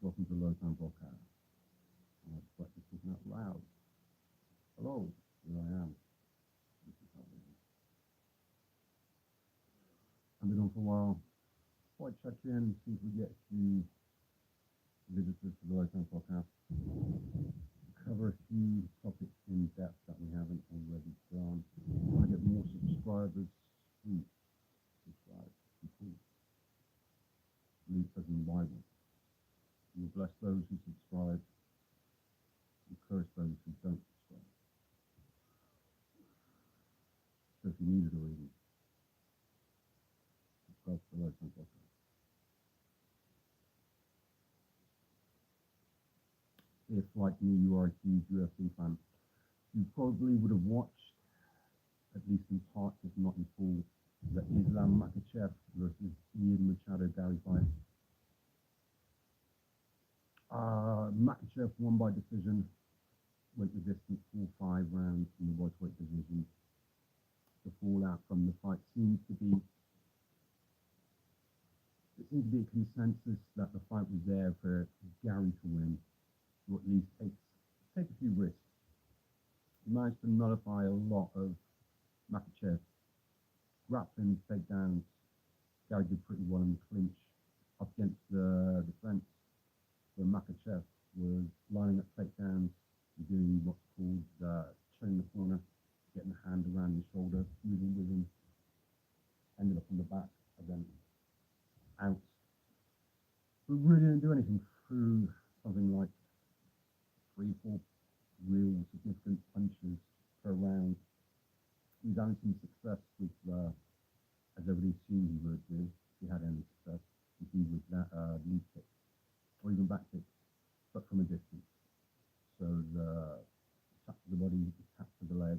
welcome to Low Time Podcast. I'm just talking out loud. Hello, here I am. I've been on for a while. Quite check in, see if we get a few visitors to the Low Time Podcast. Cover a few topics in depth that we haven't already done. Trying to get more subscribers. Please subscribe. Please. Luke says in the Bible, you bless those who subscribe, you curse those who don't subscribe. So if you need it already, subscribe to the Low Time Podcast. If, like me, you are a huge UFC fan, you probably would have watched, at least in part, if not in full, the Islam Makhachev versus Ian Machado Gary fight. Makhachev won by decision, went the distance for 5 rounds in the welterweight division. The fallout from the fight seems to be a consensus that the fight was there for Gary to win, or at least take a few risks. He managed to nullify a lot of Makhachev. Grappling, takedowns. Gary did pretty well in the clinch up against the fence, where Makhachev was lining up takedowns and doing what's called turning the corner, getting the hand around his shoulder, moving with him, ended up on the back, and then out. But really didn't do anything through something like 3-4 real significant punches per round. He was having some success with, as everybody assumed he would do, if he had any success, would be with that knee kick, or even back kick, but from a distance. So the tap to the body, the tap to the leg,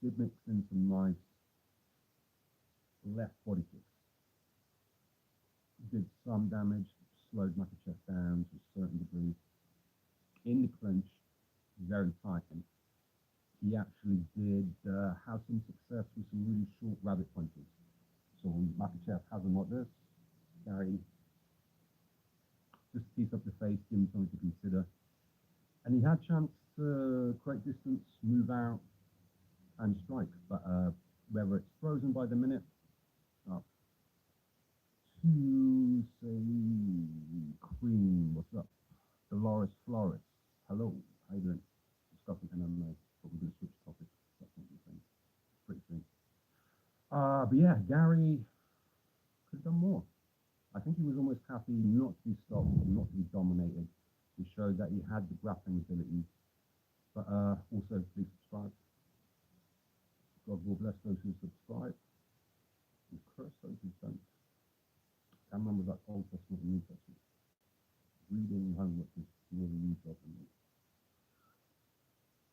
did mix in some nice left body kicks. Did some damage, slowed Makhachev down to a certain degree. In the clinch, very tight. He actually did have some success with some really short rabbit punches. So Makhachev has him like this. Gary just keeps up the face, give him something to consider. And he had chance to create distance, move out, and strike. But whether it's frozen by the minute, to say Cream, what's up? Dolores Flores, hello, how you doing? Discussing MMA, but we're going to switch topics. That's what we're saying. Pretty soon. But yeah, Gary could have done more. I think he was almost happy not to be stopped, not to be dominated. He showed that he had the grappling ability. But also, please subscribe. God will bless those who subscribe and curse those who don't. I remember that Old Testament and New Testament. Reading homework is more than you job than me.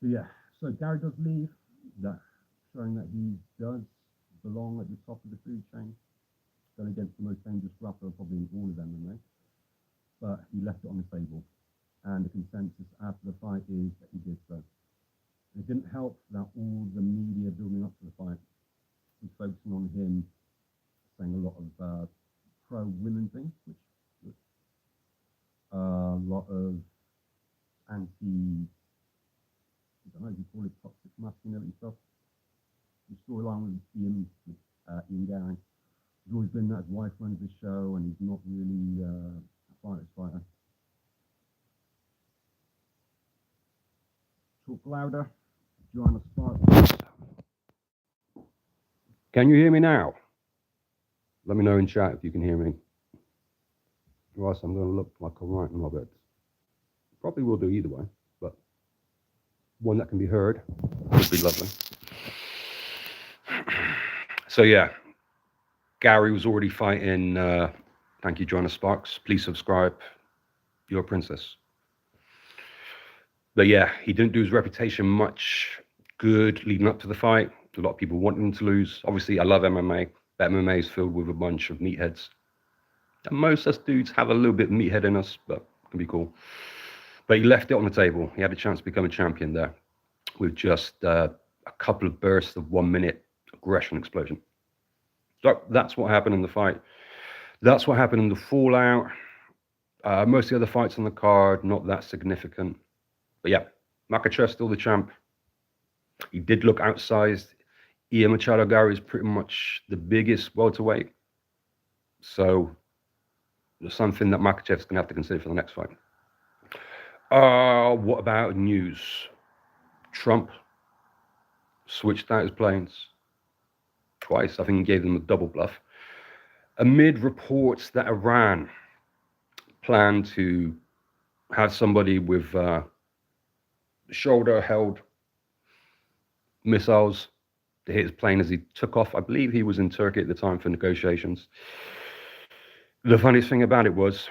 So yeah, so Gary does leave, that showing that he does belong at the top of the food chain. Going against the most dangerous grappler probably in all of MMA, but he left it on the table. And the consensus after the fight is that he did so. It didn't help that all the media building up to the fight was focusing on him, saying a lot of pro-women things, which was a lot of I don't know if you call it toxic masculinity stuff. The storyline with Ian Gary. He's always been that his wife runs the show and he's not really a fighter's fighter. Talk louder. Join us, start. Can you hear me now? Let me know in chat if you can hear me. Right, so I'm going to look like I'm right in my bed. Probably will do either way, but one that can be heard would be lovely. So yeah, Gary was already fighting. Thank you, Joanna Sparks. Please subscribe. You're a princess. But yeah, he didn't do his reputation much good leading up to the fight. A lot of people wanted him to lose. Obviously, I love MMA. But MMA is filled with a bunch of meatheads. And most of us dudes have a little bit of meathead in us, but it can be cool. But he left it on the table. He had a chance to become a champion there with just a couple of bursts of 1 minute aggression explosion. So that's what happened in the fight. That's what happened in the fallout. Most of the other fights on the card, not that significant. But yeah, Makachev still the champ. He did look outsized. Ian Machado Gary is pretty much the biggest welterweight. So there's something that Makachev's going to have to consider for the next fight. What about news? Trump switched out his planes twice. I think he gave them a double bluff. Amid reports that Iran planned to have somebody with shoulder-held missiles to hit his plane as he took off. I believe he was in Turkey at the time for negotiations. The funniest thing about it was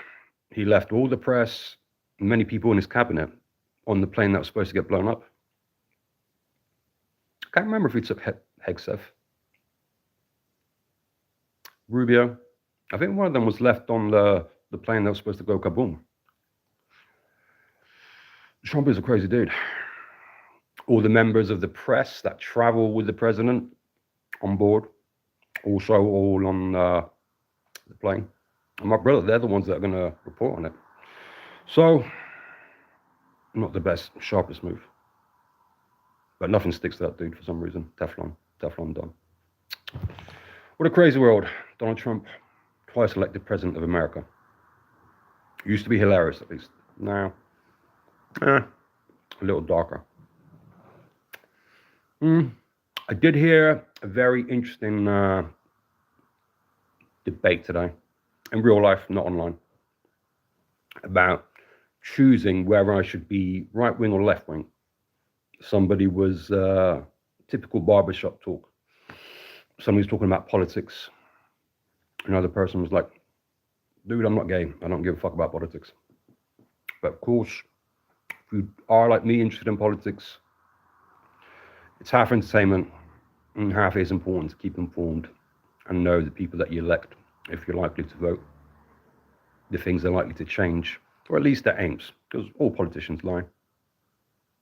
he left all the press, many people in his cabinet on the plane that was supposed to get blown up. I can't remember if he took Hegseth, Rubio. I think one of them was left on the plane that was supposed to go kaboom. Trump is a crazy dude. All the members of the press that travel with the president on board, also all on the plane. And my brother, they're the ones that are going to report on it. So, not the best, sharpest move. But nothing sticks to that dude for some reason. Teflon done. What a crazy world. Donald Trump, twice elected president of America. Used to be hilarious, at least. Now, a little darker. I did hear a very interesting debate today, in real life, not online, about choosing whether I should be right wing or left wing. Somebody was typical barbershop talk. Somebody's talking about politics. Another person was like, dude, I'm not gay. I don't give a fuck about politics. But of course, if you are like me, interested in politics, it's half entertainment and half is important to keep informed and know the people that you elect, if you're likely to vote, the things they're likely to change, or at least their aims, because all politicians lie.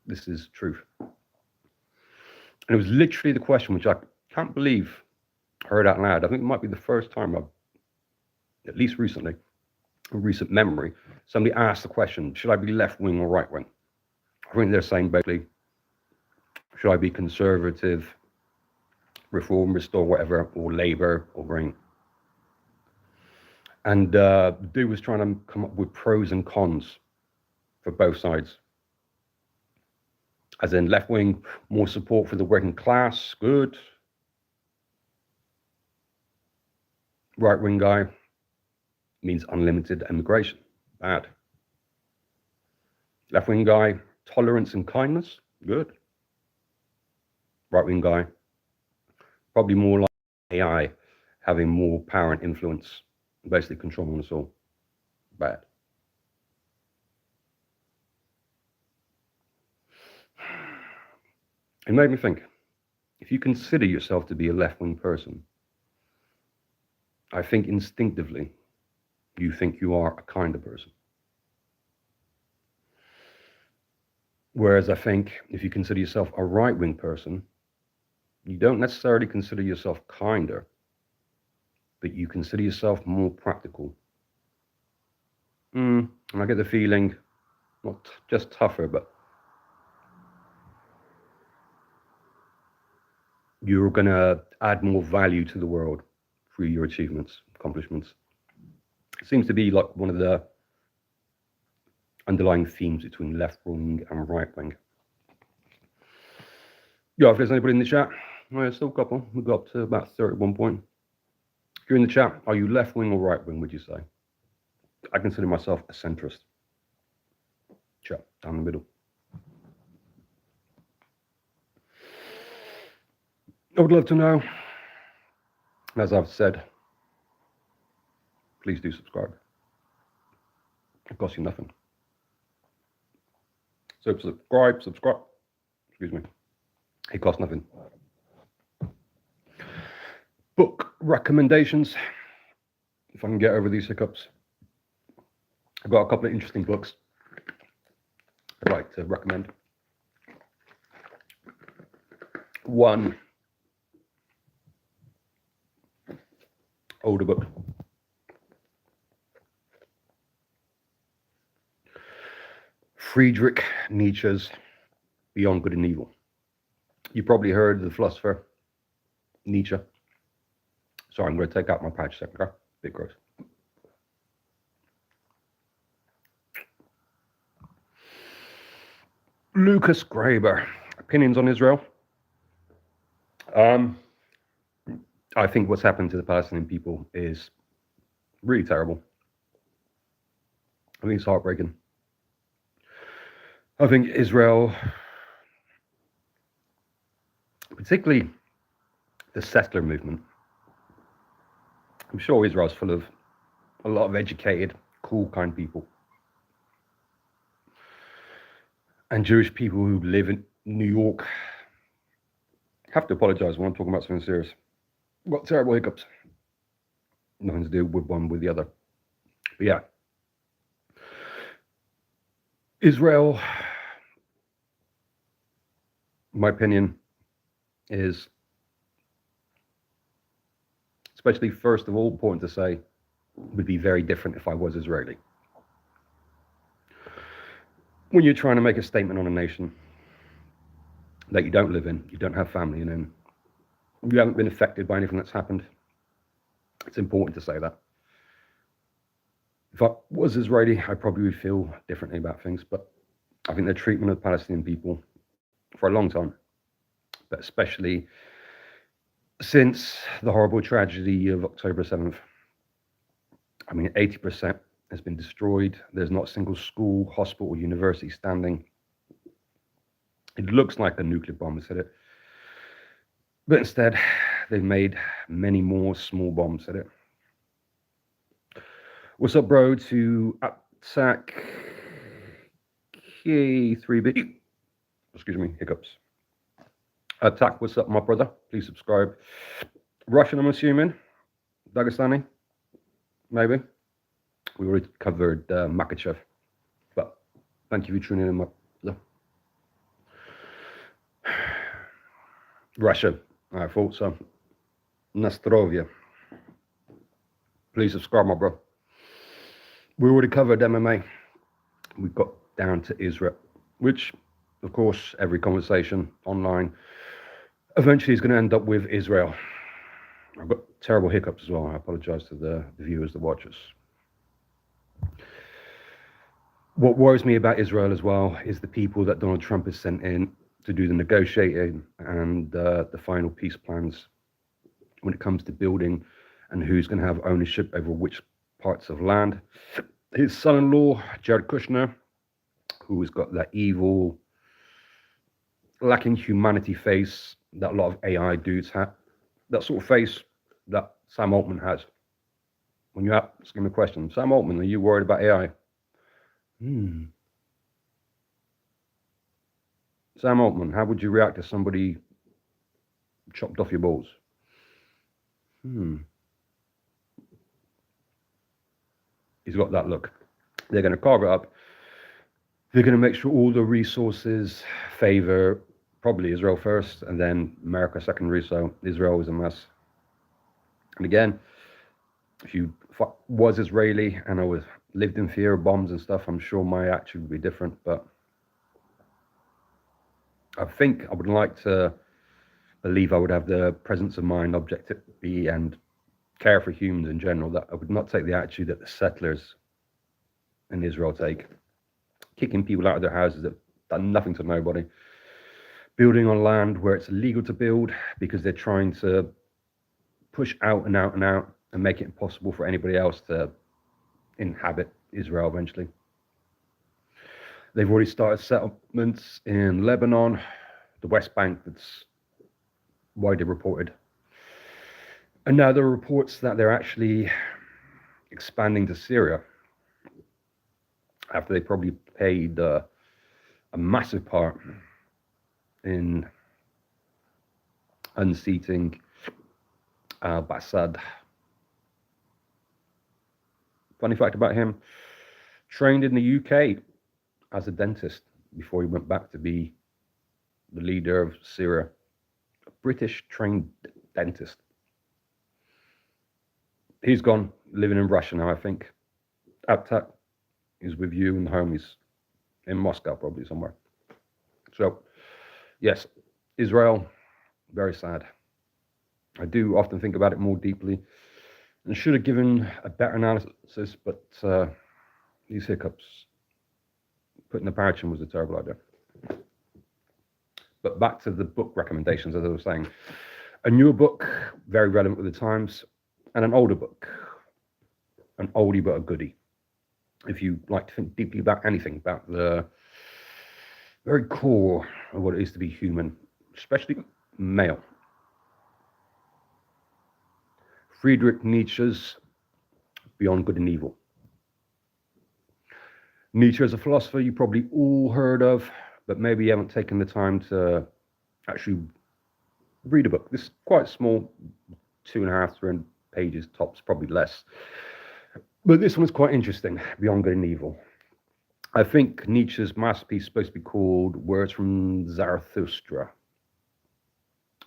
This is truth. And it was literally the question which I can't believe I heard out loud. I think it might be the first time I've, at least recently, in recent memory, somebody asked the question, should I be left wing or right wing? I think they're saying basically, should I be conservative, reformist or whatever, or Labour or Green? And the dude was trying to come up with pros and cons for both sides. As in left wing, more support for the working class, good. Right wing guy means unlimited immigration, bad. Left wing guy, tolerance and kindness, good. Right wing guy, probably more like AI, having more power and influence, basically controlling us all, bad. It made me think, if you consider yourself to be a left wing person, I think instinctively you think you are a kinder person. Whereas I think if you consider yourself a right wing person, you don't necessarily consider yourself kinder, but you consider yourself more practical. And I get the feeling, not just tougher, but you're going to add more value to the world through your achievements, accomplishments. It seems to be like one of the underlying themes between left wing and right wing. Yeah, if there's anybody in the chat, there's still a couple. We got up to about 30 at one point. If you're in the chat, are you left wing or right wing, would you say? I consider myself a centrist. Chat, down the middle. I would love to know. As I've said, please do subscribe. It costs you nothing. So subscribe. Excuse me. It costs nothing. Book recommendations. If I can get over these hiccups. I've got a couple of interesting books I'd like to recommend. One older book. Friedrich Nietzsche's Beyond Good and Evil. You probably heard of the philosopher Nietzsche. Sorry, I'm going to take out my patch a second, okay? Bit gross. Lucas Graber, opinions on Israel. I think what's happened to the Palestinian people is really terrible. I think it's heartbreaking. I think Israel, particularly the settler movement, I'm sure Israel's full of a lot of educated, cool, kind people. And Jewish people who live in New York have to apologize when I'm talking about something serious. I've got terrible hiccups. Nothing to do with one with the other. But yeah. Israel, my opinion, is especially first of all important to say, would be very different if I was Israeli. When you're trying to make a statement on a nation that you don't live in, you don't have family in, you haven't been affected by anything that's happened, it's important to say that. If I was Israeli, I probably would feel differently about things, but I think the treatment of Palestinian people for a long time, but especially since the horrible tragedy of October 7th, I mean, 80% has been destroyed. There's not a single school, hospital, or university standing. It looks like a nuclear bomb has hit it. But instead, they've made many more small bombs hit it. What's up, bro? To Attack K3B. Excuse me, hiccups. Attack, what's up, my brother? Please subscribe. Russian, I'm assuming. Dagestani, maybe. We already covered Makachev, but thank you for tuning in, my brother. Russia, I thought so. Nastrovia. Please subscribe, my bro. We already covered MMA. We got down to Israel, which, of course, every conversation online eventually is going to end up with Israel. I've got terrible hiccups as well. I apologize to the viewers, the watchers. What worries me about Israel as well is the people that Donald Trump has sent in to do the negotiating and the final peace plans when it comes to building and who's going to have ownership over which parts of land. His son-in-law, Jared Kushner, who has got that evil, lacking humanity face that a lot of AI dudes have, that sort of face that Sam Altman has. When you ask him a question, Sam Altman, are you worried about AI? Sam Altman, how would you react if somebody chopped off your balls? He's got that look. They're going to carve it up. They're going to make sure all the resources favor probably Israel first and then America secondary. So Israel is a mess. And again, if you was Israeli and I lived in fear of bombs and stuff, I'm sure my attitude would be different. But I think I would like to believe I would have the presence of mind, objectivity, and care for humans in general, that I would not take the attitude that the settlers in Israel take, kicking people out of their houses that done nothing to nobody, building on land where it's illegal to build because they're trying to push out and out and out and make it impossible for anybody else to inhabit Israel eventually. They've already started settlements in Lebanon, the West Bank, that's widely reported. And now there are reports that they're actually expanding to Syria after they probably paid a massive part in unseating al-Assad. Funny fact about him, trained in the UK as a dentist before he went back to be the leader of Syria. A British trained dentist. He's gone, living in Russia now, I think. Aptak is with you and the homies. in Moscow, probably somewhere. So, yes, Israel, very sad. I do often think about it more deeply and should have given a better analysis, but these hiccups, putting the parrot in was a terrible idea. But back to the book recommendations, as I was saying. A newer book, very relevant with the times, and an older book, an oldie but a goodie. If you like to think deeply about anything, about the very core of what it is to be human, especially male. Friedrich Nietzsche's Beyond Good and Evil. Nietzsche is a philosopher you probably all heard of, but maybe you haven't taken the time to actually read a book. This is quite small, 2.5, 3 pages tops, probably less. But this one is quite interesting, Beyond Good and Evil. I think Nietzsche's masterpiece is supposed to be called Words from Zarathustra.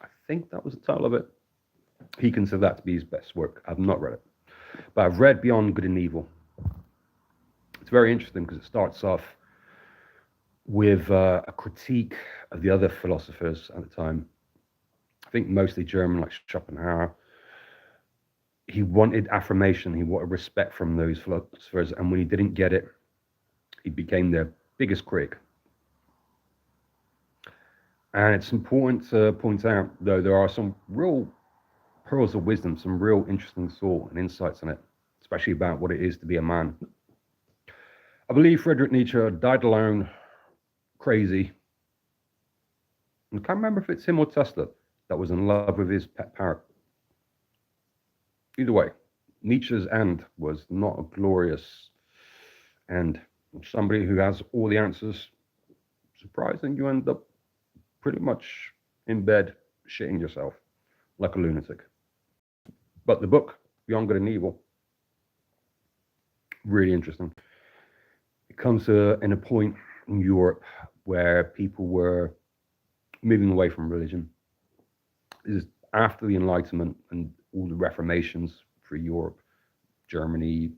I think that was the title of it. He considered that to be his best work. I've not read it, but I've read Beyond Good and Evil. It's very interesting because it starts off with a critique of the other philosophers at the time. I think mostly German, like Schopenhauer. He wanted affirmation, he wanted respect from those philosophers, and when he didn't get it, he became their biggest critic. And it's important to point out, though, there are some real pearls of wisdom, some real interesting thought and insights in it, especially about what it is to be a man. I believe Friedrich Nietzsche died alone, crazy. I can't remember if it's him or Tesla that was in love with his pet parrot. Either way, Nietzsche's end was not a glorious end. Somebody who has all the answers, surprising, you end up pretty much in bed shitting yourself like a lunatic. But the book, Beyond Good and Evil, really interesting. It comes in a point in Europe where people were moving away from religion. This is after the Enlightenment and all the reformations for Europe, Germany,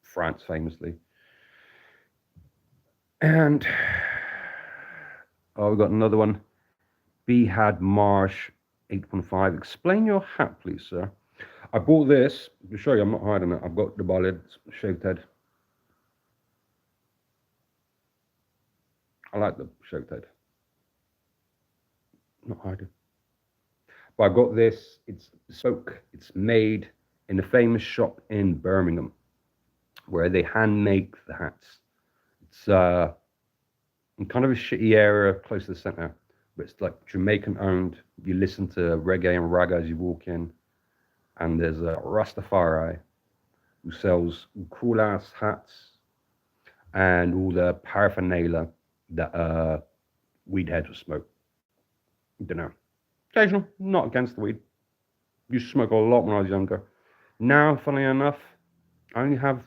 France famously. And we've got another one. Behad Marsh 815. Explain your hat, please, sir. I bought this to show you. I'm not hiding it. I've got the eyelid, shaved head. I like the shaved head. Not hiding. But I got this. It's bespoke. It's made in a famous shop in Birmingham, where they hand make the hats. It's in kind of a shitty area close to the center, but it's like Jamaican owned. You listen to reggae and ragga as you walk in, and there's a Rastafari who sells cool ass hats and all the paraphernalia that weed heads will smoke. I don't know. Occasional, not against the weed. Used to smoke a lot when I was younger. Now, funnily enough, I only have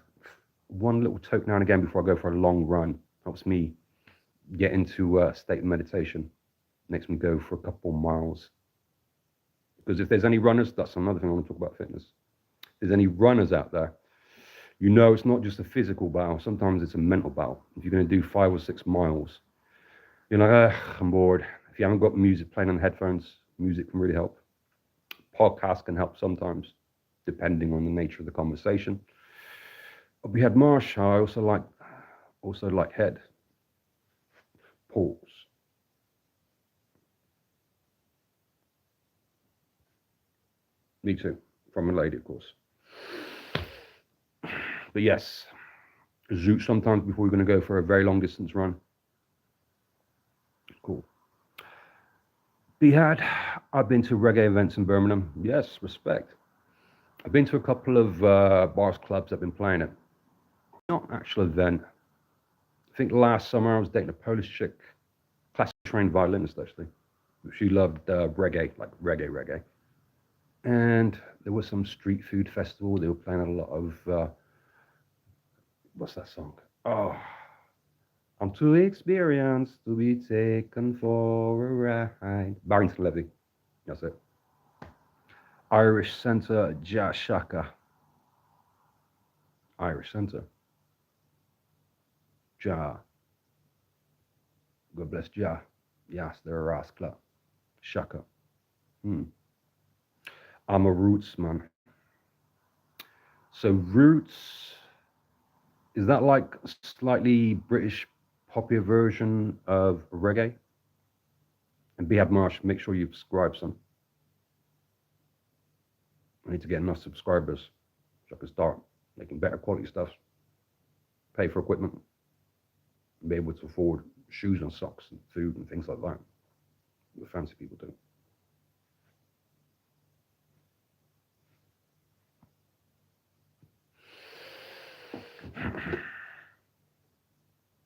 one little toke now and again before I go for a long run. Helps me get into a state of meditation. Makes me go for a couple miles. Because if there's any runners, that's another thing I want to talk about fitness. If there's any runners out there, you know it's not just a physical battle. Sometimes it's a mental battle. If you're going to do 5 or 6 miles, you're like, I'm bored. If you haven't got music playing on headphones, music can really help. Podcasts can help sometimes, depending on the nature of the conversation. We had Marsh. I also like Head. Pause. Me too, from a lady, of course. But yes, Zoot sometimes before we're going to go for a very long distance run. Cool. Behad, I've been to reggae events in Birmingham. Yes, respect. I've been to a couple of bars, clubs that have been playing it. Not an actual event. I think last summer I was dating a Polish chick, classic trained violinist actually. She loved reggae, like reggae. And there was some street food festival. They were playing a lot of, what's that song? Oh, I'm too experienced to be taken for a ride. Barrington Levy, that's it. Irish Centre, Jah Shaka. Irish Centre. Jah. God bless Jah. Yes, they're a rascal. Shaka. Hmm. I'm a roots man. So roots, is that like slightly British popular version of reggae? And Behab Marsh, make sure you subscribe some. I need to get enough subscribers so I can start making better quality stuff, pay for equipment, and be able to afford shoes and socks and food and things like that. The fancy people do.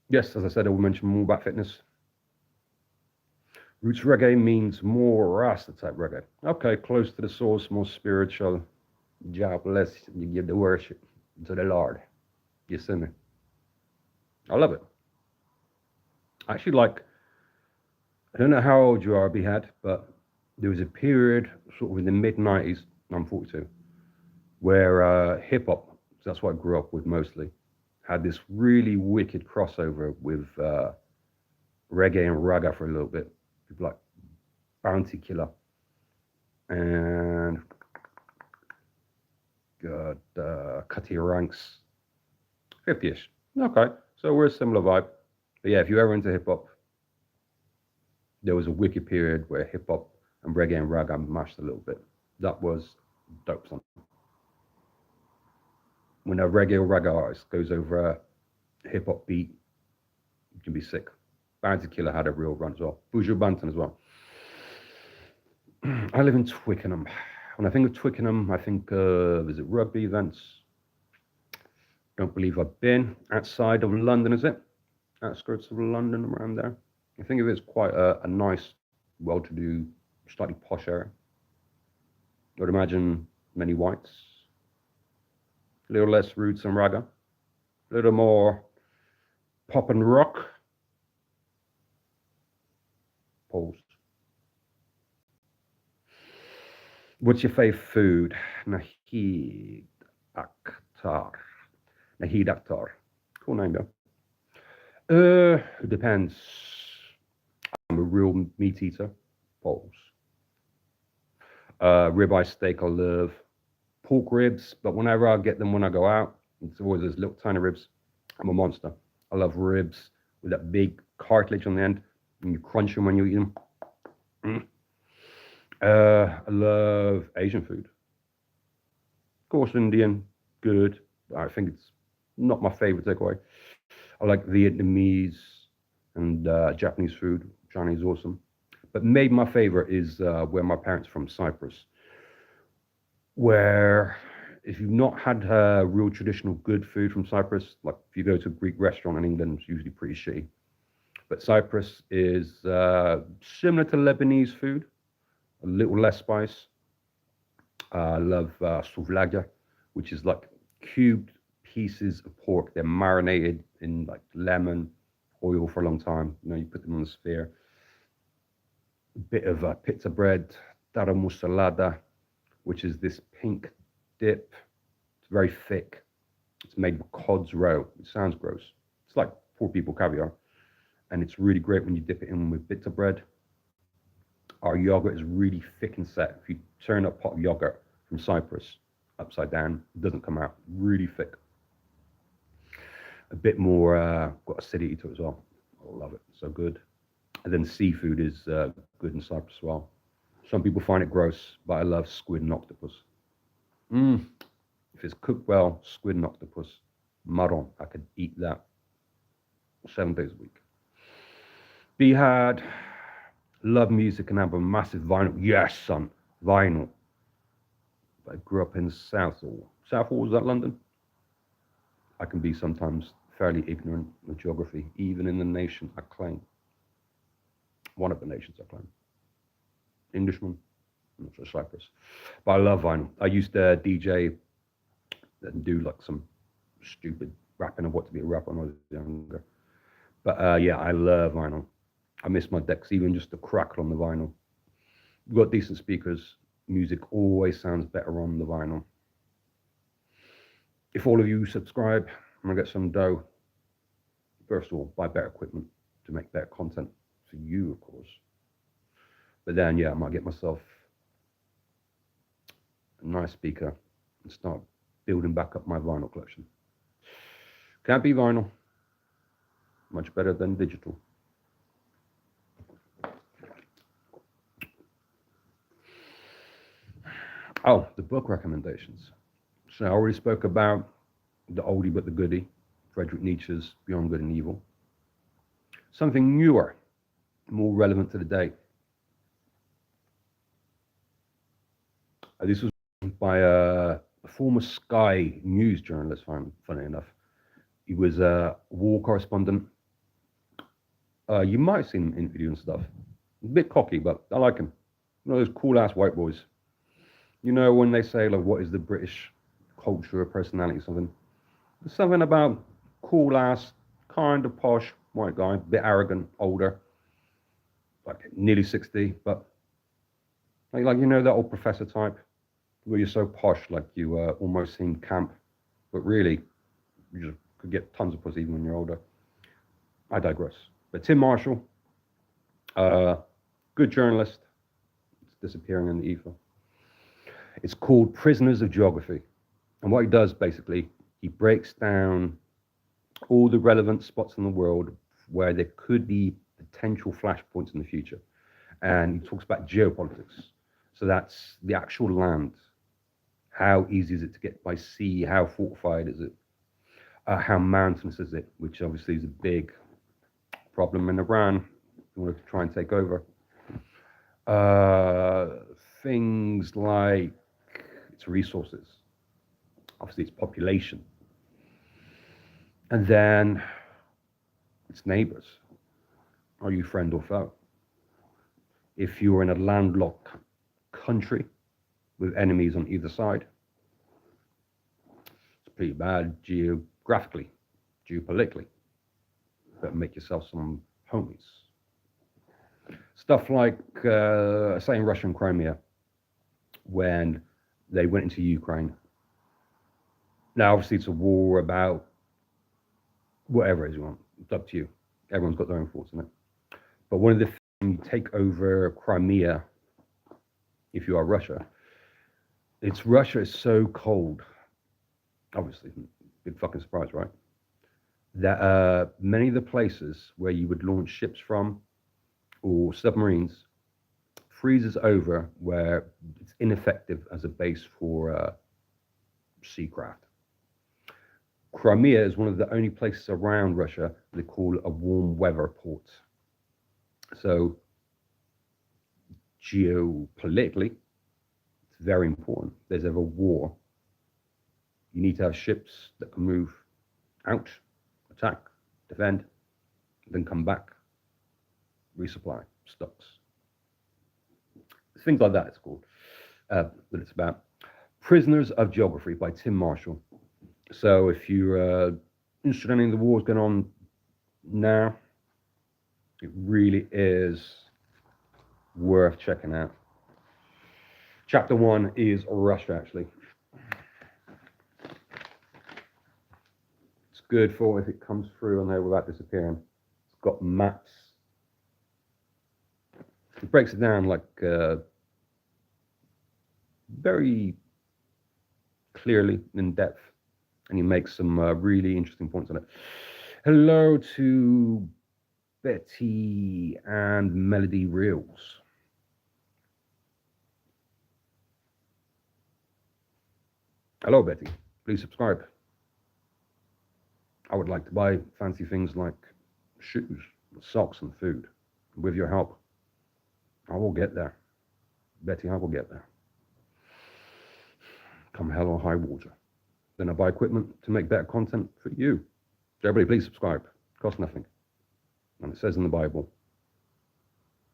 Yes, as I said, I will mention more about fitness. Roots reggae means more Rasta type reggae. Okay, close to the source, more spiritual. Jah bless, you give the worship to the Lord. You see me? I love it. I actually like, I don't know how old you are, Behad, but there was a period sort of in the mid 90s, I'm 42, where hip hop, so that's what I grew up with mostly, had this really wicked crossover with reggae and raga for a little bit. People like Bounty Killer and Cutty Ranks, 50ish. Okay, so we're a similar vibe. But yeah, if you're ever into hip hop, there was a wicked period where hip hop and reggae and raga mashed a little bit. That was dope something. When a reggae or raga artist goes over a hip hop beat, you can be sick. Bounty Killer had a real run as well. Buju Banton as well. I live in Twickenham. When I think of Twickenham, I think visit rugby events. Don't believe I've been outside of London, is it? Outskirts of London, around there. I think of it as quite a nice, well-to-do, slightly posh area. I would imagine many whites, a little less roots and raga, a little more pop and rock. Pause. What's your favourite food? Nahid Akhtar. Nahid Akhtar. Cool name, though. It depends. I'm a real meat eater. Pause. Ribeye steak I love. Pork ribs, but whenever I get them when I go out, it's always those little tiny ribs. I'm a monster. I love ribs with that big cartilage on the end, and you crunch them when you eat them. I love Asian food. Of course, Indian, good. I think it's not my favorite takeaway. I like Vietnamese and Japanese food. Chinese awesome. But maybe my favorite is where my parents are from, Cyprus, where if you've not had real traditional good food from Cyprus, like if you go to a Greek restaurant in England, it's usually pretty shitty. But Cyprus is similar to Lebanese food, a little less spice. I love souvlaki, which is like cubed pieces of pork. They're marinated in like lemon, oil for a long time. You know, you put them on a sphere. A bit of pizza bread, tara musalada, which is this pink dip. It's very thick. It's made with cod's roe. It sounds gross. It's like poor people caviar. And it's really great when you dip it in with pizza bread. Our yogurt is really thick and set. If you turn a pot of yogurt from Cyprus upside down, it doesn't come out. Really thick. A bit more, got acidity to it as well. I love it. So good. And then seafood is good in Cyprus as well. Some people find it gross, but I love squid and octopus. If it's cooked well, squid and octopus, marron, I could eat that 7 days a week. Behad, love music and have a massive vinyl. Yes, son, vinyl. I grew up in Southall. Southall, was that London? I can be sometimes fairly ignorant of geography, even in the nation I claim. One of the nations I claim. Englishman, I'm not sure Cyprus. But I love vinyl. I used to DJ and do like some stupid rapping of what to be a rapper when I was younger. But yeah, I love vinyl. I miss my decks, even just the crackle on the vinyl. We've got decent speakers. Music always sounds better on the vinyl. If all of you subscribe, I'm gonna get some dough. First of all, buy better equipment to make better content. for you, of course. But then, yeah, I might get myself a nice speaker and start building back up my vinyl collection. Can't be vinyl. Much better than digital. Oh, the book recommendations. So I already spoke about the oldie but the goodie, Friedrich Nietzsche's Beyond Good and Evil. Something newer, more relevant to the day. This was by a former Sky News journalist, funny enough. He was a war correspondent. You might have seen him interviewing stuff. A bit cocky, but I like him. You know, those cool ass white boys. You know, when they say, like, what is the British culture or personality or something? There's something about cool ass, kind of posh white guy, a bit arrogant, older, like nearly 60, but like you know, that old professor type where you're so posh, like you almost seem camp, but really you just could get tons of pussy even when you're older. I digress. But Tim Marshall, good journalist, it's disappearing in the ether. It's called Prisoners of Geography. And what he does, basically, he breaks down all the relevant spots in the world where there could be potential flashpoints in the future. And he talks about geopolitics. So that's the actual land. How easy is it to get by sea? How fortified is it? How mountainous is it? Which obviously is a big problem in Iran. You want to try and take over. Things like its resources, obviously its population, and then its neighbors. Are you friend or foe? If you're in a landlocked country with enemies on either side, it's pretty bad geographically, geopolitically. But make yourself some homies. Stuff like, say, in Russia and Crimea, when they went into Ukraine. Now, obviously, it's a war about whatever it is you want. It's up to you. Everyone's got their own thoughts on it. But one of the things, you take over Crimea, if you are Russia, Russia is so cold, obviously, big fucking surprise, right? That many of the places where you would launch ships from or submarines freezes over, where it's ineffective as a base for seacraft. Crimea is one of the only places around Russia they call a warm weather port. So geopolitically, it's very important. There's ever war, you need to have ships that can move out, attack, defend, then come back, resupply stocks. Things like that, it's called. But it's about Prisoners of Geography by Tim Marshall. So if you're interested in any of the wars going on now, it really is worth checking out. Chapter 1 is Russia, actually. It's good for if it comes through on there without disappearing. It's got maps. It breaks it down like very clearly, in depth, and he makes some really interesting points on it. Hello to Betty and Melody Reels. Hello, Betty. Please subscribe. I would like to buy fancy things like shoes, socks, and food. With your help, I will get there. Betty, I will get there. Come hell or high water. Then I buy equipment to make better content for you. So everybody, please subscribe. It costs nothing. And it says in the Bible,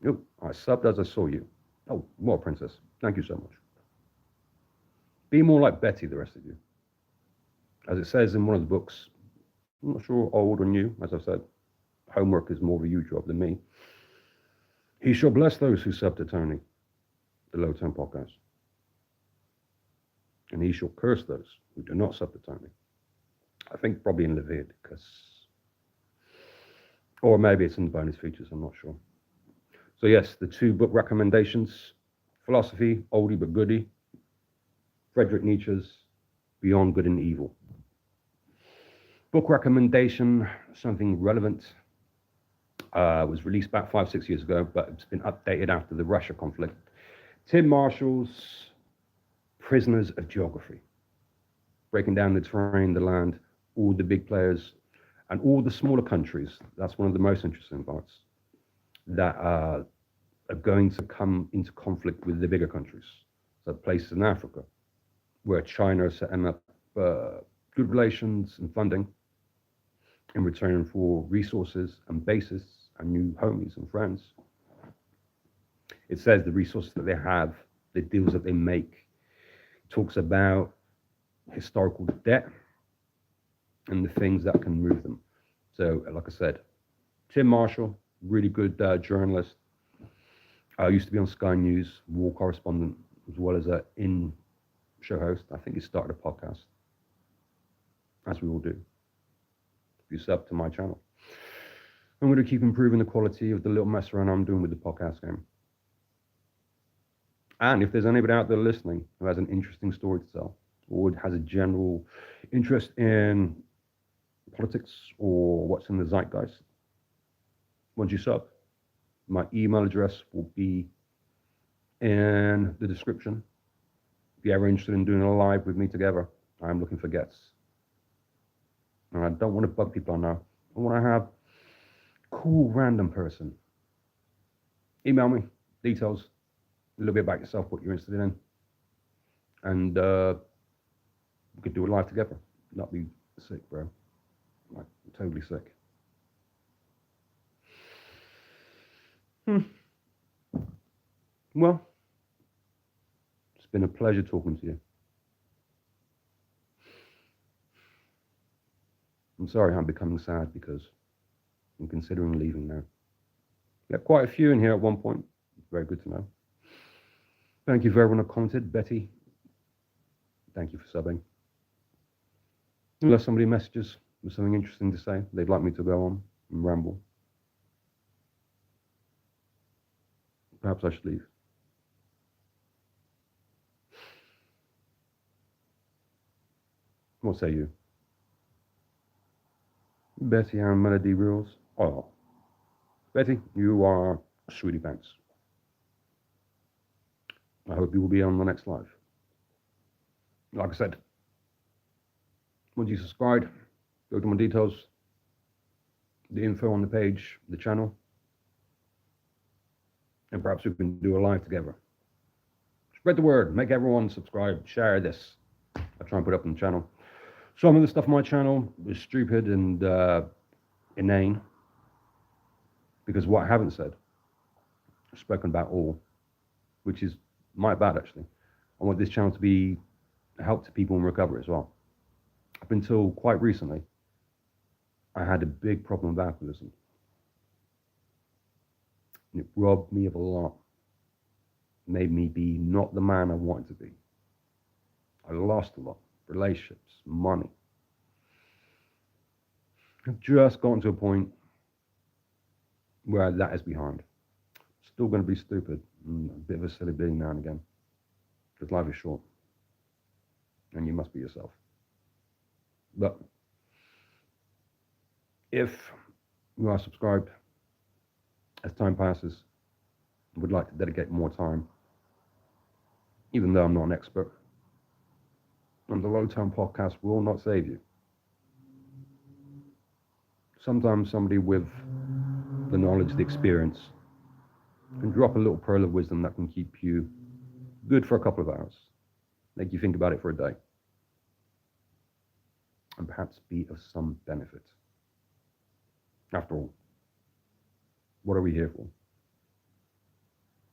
oh, I subbed as I saw you. Oh, more princess. Thank you so much. Be more like Betty, the rest of you. As it says in one of the books, I'm not sure old or new, as I've said. Homework is more of a you job than me. He shall bless those who sub to Tony, the Low Tone Podcast. And he shall curse those who do not sub to Tony. I think probably in Leviticus. Or maybe it's in the bonus features, I'm not sure. So yes, the two book recommendations: Philosophy, Oldie but Goodie, Friedrich Nietzsche's Beyond Good and Evil. Book recommendation, something relevant, was released about 5-6 years ago, but it's been updated after the Russia conflict. Tim Marshall's Prisoners of Geography, breaking down the terrain, the land, all the big players, and all the smaller countries. That's one of the most interesting parts that are going to come into conflict with the bigger countries. So places in Africa where China is setting up good relations and funding in return for resources and bases and new homies and friends. It says the resources that they have, the deals that they make, talks about historical debt and the things that can move them. So, like I said, Tim Marshall, really good journalist. Used to be on Sky News, war correspondent, as well as an in-show host. I think he started a podcast, as we all do. If you sub to my channel, I'm going to keep improving the quality of the little mess around I'm doing with the podcast game. And if there's anybody out there listening who has an interesting story to tell, or has a general interest in politics or what's in the zeitgeist, once you sub, my email address will be in the description. If you're ever interested in doing a live with me together, I'm looking for guests. And I don't want to bug people I know. I want to have a cool random person. Email me, details, a little bit about yourself, what you're interested in. And we could do a live together. Not be sick, bro. Like, totally sick. Well, it's been a pleasure talking to you. I'm sorry I'm becoming sad because I'm considering leaving now. We had quite a few in here at one point. Very good to know. Thank you for everyone who commented. Betty, thank you for subbing. Unless somebody messages with something interesting to say, they'd like me to go on and ramble, perhaps I should leave. What say you? Betty and Melody Rules. Oh, Betty, you are a sweetie pants. I hope you will be on the next live. Like I said, once you subscribe, go to my details, the info on the page, the channel, and perhaps we can do a live together. Spread the word, make everyone subscribe, share this. I try and put up on the channel. Some of the stuff on my channel is stupid and inane, because what I haven't said, I've spoken about all, which is my bad actually. I want this channel to be a help to people in recovery as well. Up until quite recently, I had a big problem with alcoholism. And it robbed me of a lot. Made me be not the man I wanted to be. I lost a lot. Relationships, money. I've just gotten to a point where that is behind. Still going to be stupid and a bit of a silly being now and again. Because life is short. And you must be yourself. But if you are subscribed, as time passes, I would like to dedicate more time, even though I'm not an expert. And the Low Tone podcast will not save you. Sometimes somebody with the knowledge, the experience, can drop a little pearl of wisdom that can keep you good for a couple of hours, make you think about it for a day, and perhaps be of some benefit. After all, what are we here for?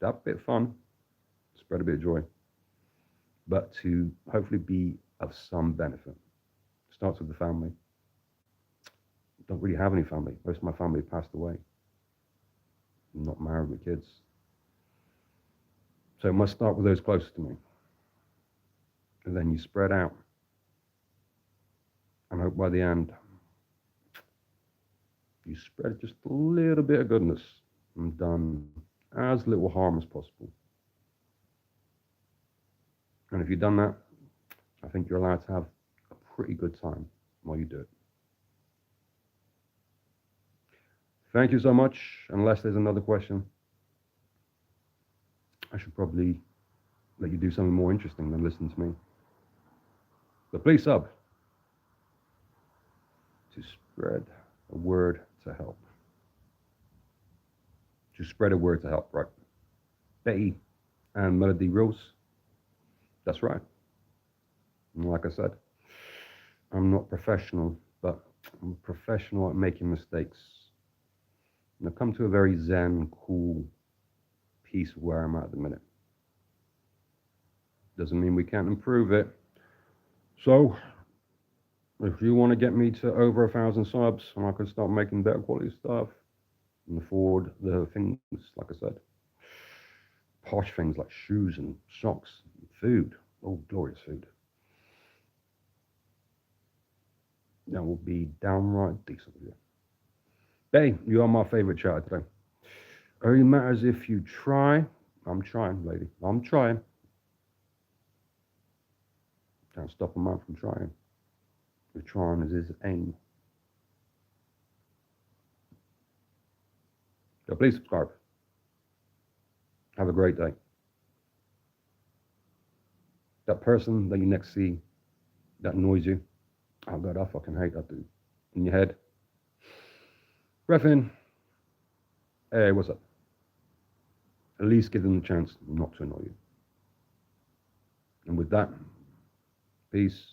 To have a bit of fun, spread a bit of joy, but to hopefully be of some benefit. Starts with the family. Don't really have any family. Most of my family have passed away. I'm not married with kids. So it must start with those closest to me. And then you spread out. And hope by the end, you spread just a little bit of goodness and done as little harm as possible. And if you've done that, I think you're allowed to have a pretty good time while you do it. Thank you so much. Unless there's another question, I should probably let you do something more interesting than listen to me. But please sub to spread a word to help. To spread a word to help, right? Betty and Melody Rose. That's right. And like I said, I'm not professional, but I'm professional at making mistakes. And I've come to a very zen, cool piece of where I'm at the minute. Doesn't mean we can't improve it. So, if you want to get me to over 1,000 subs and I can start making better quality stuff and afford the things, like I said, posh things like shoes and socks and food, oh, glorious food, that will be downright decent of you. Betty, you are my favorite child today. It only matters if you try. I'm trying, lady. I'm trying. Can't stop a man from trying. If trying is his aim. So please subscribe. Have a great day. That person that you next see that annoys you, oh God, I fucking hate that dude. In your head. Breath in. Hey, what's up? At least give them the chance not to annoy you. And with that, peace,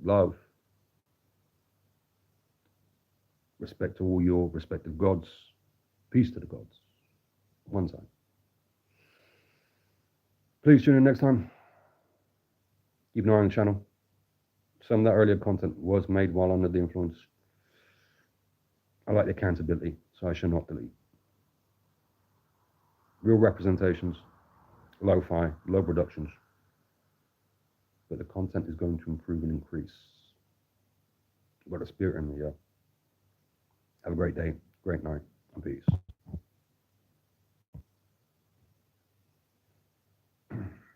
love, respect to all your respective gods, peace to the gods. One time. Please tune in next time. Keep an eye on the channel. Some of that earlier content was made while under the influence. I like the accountability, so I shall not delete. Real representations, lo-fi, low productions. But the content is going to improve and increase. I've got a spirit in me, yeah. Have a great day, great night, and peace.